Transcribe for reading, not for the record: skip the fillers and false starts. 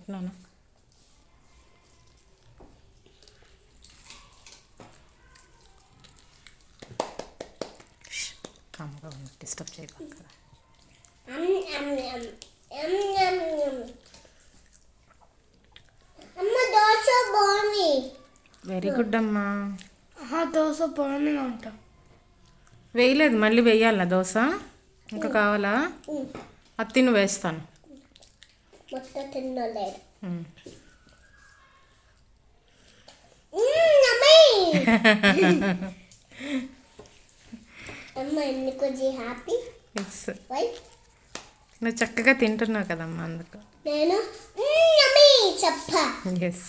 తింటున్నాను. కామ్గా ఉంది, డిస్టర్బ్ చేయకు కదా. వెరీ గుడ్ అమ్మా. దోశ బాగానే ఉంటా. వేయలేదు, మళ్ళీ వేయాలా దోశ? ఇంకా కావాలా? అది తిను, వేస్తాను. నువ్వు చక్కగా తింటున్నావు కదమ్మా, అందుకు. ఎస్.